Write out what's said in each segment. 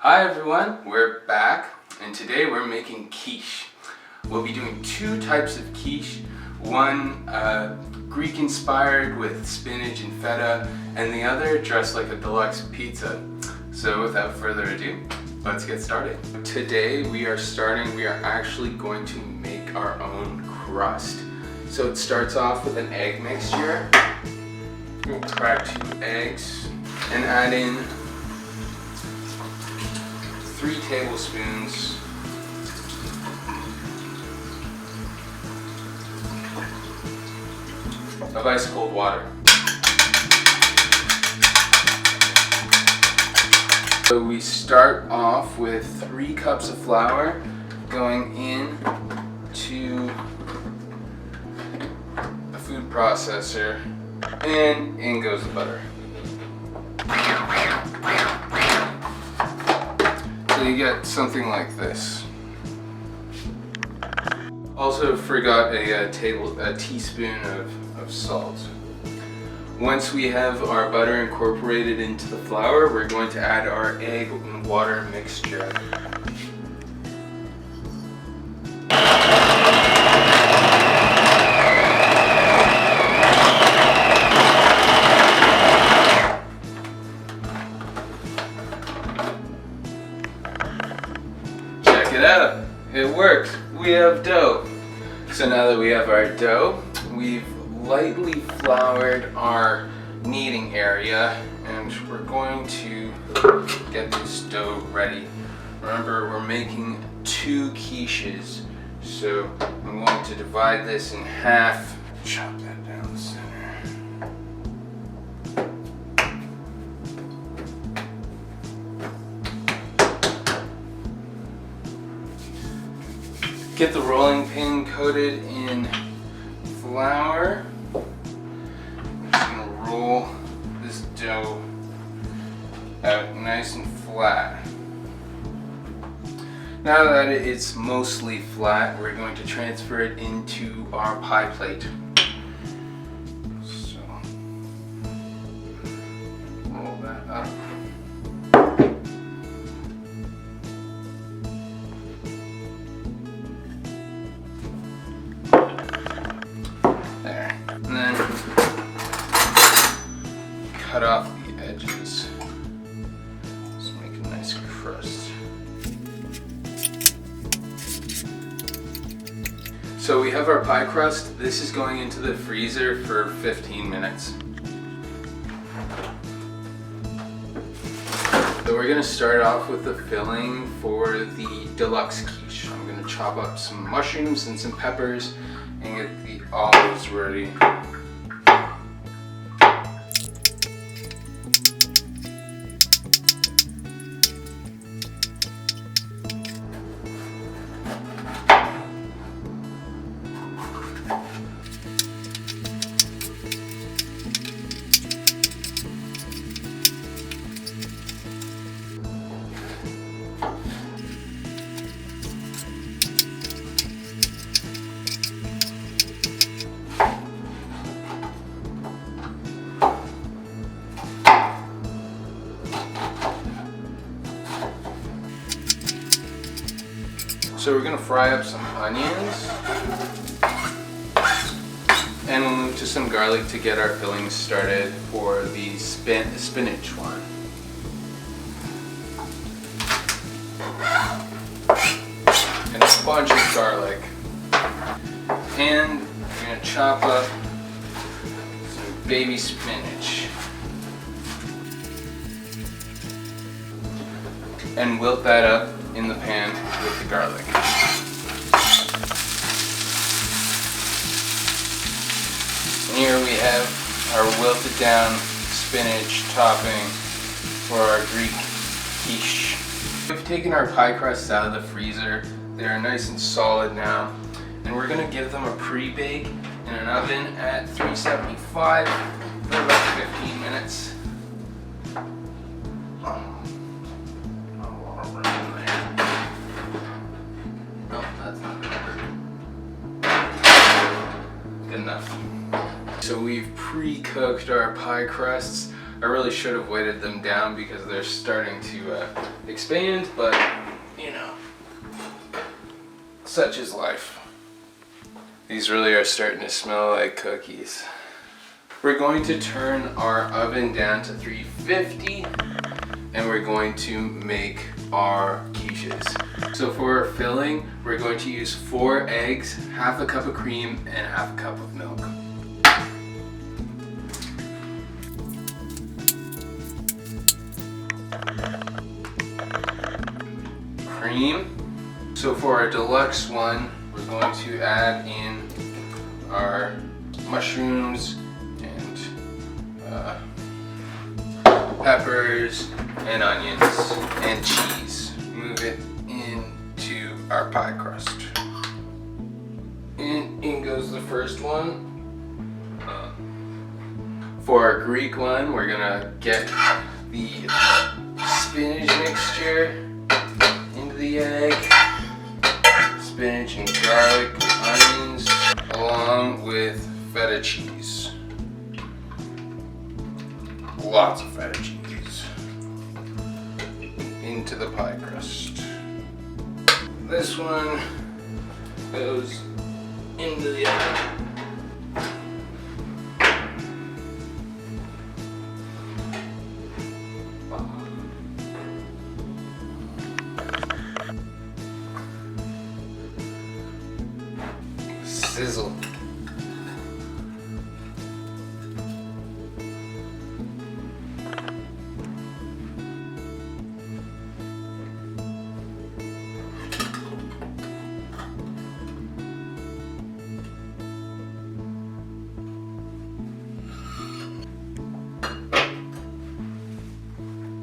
Hi everyone, we're back and today we're making quiche. We'll be doing two types of quiche. One Greek inspired with spinach and feta, and the other dressed like a deluxe pizza. So without further ado, let's get started. Today we are actually going to make our own crust. So it starts off with an egg mixture. We'll crack 2 eggs and add in 3 tablespoons of ice cold water. So we start off with 3 cups of flour going in to a food processor, and in goes the butter. So you get something like this. Also forgot a teaspoon of salt. Once we have our butter incorporated into the flour, we're going to add our egg and water mixture. Check it out, it worked. We have dough. So now that we have our dough, we've lightly floured our kneading area, and we're going to get this dough ready. Remember, we're making 2 quiches, so I'm going to divide this in half. Chop that down the center. Get the rolling pin coated in flour. I'm just going to roll this dough out nice and flat. Now that it's mostly flat, we're going to transfer it into our pie plate. So, roll that up. There. And then cut off the edges. Just make a nice crust. So we have our pie crust. This is going into the freezer for 15 minutes. So we're going to start off with the filling for the deluxe quiche. I'm going to chop up some mushrooms and some peppers and get the olives ready. So we're going to fry up some onions, and we'll move to some garlic to get our fillings started for the spinach one. And a bunch of garlic. And we're going to chop up some baby spinach. And wilt that up in the pan with the garlic. And here we have our wilted down spinach topping for our Greek quiche. We've taken our pie crusts out of the freezer. They're nice and solid now. And we're going to give them a pre-bake in an oven at 375 for about 15 minutes. Enough. So we've pre-cooked our pie crusts. I really should have weighted them down because they're starting to expand, but you know, such is life. These really are starting to smell like cookies. We're going to turn our oven down to 350 and we're going to make our quiches. So for our filling, we're going to use 4 eggs, half a cup of cream, and half a cup of milk. Cream. So for our deluxe one, we're going to add in our mushrooms and peppers and onions and cheese. Move it into our pie crust. And in goes the first one. For our Greek one, we're gonna get the spinach mixture into the egg, spinach and garlic, onions, along with feta cheese. Lots of feta cheese into the pie crust. This one goes into the oven. Sizzle.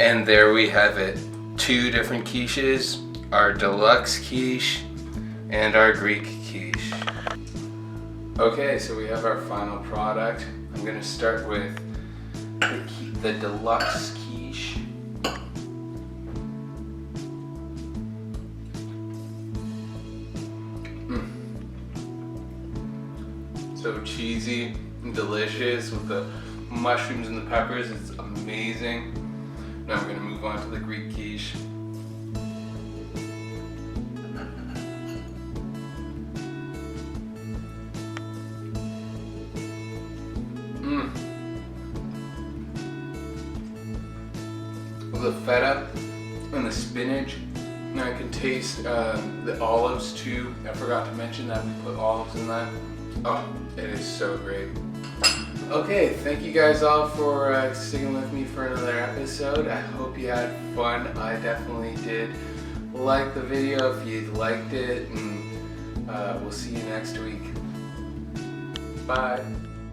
And there we have it. 2 different quiches, our deluxe quiche and our Greek quiche. Okay, so we have our final product. I'm gonna start with the deluxe quiche. So cheesy and delicious with the mushrooms and the peppers. It's amazing. Now we're gonna move on to the Greek quiche. With the feta and the spinach. Now I can taste the olives too. I forgot to mention that we put olives in that. Oh, it is so great. Okay, thank you guys all for sticking with me for another episode. I hope you had fun. I definitely did. Like the video if you liked it, and we'll see you next week. Bye.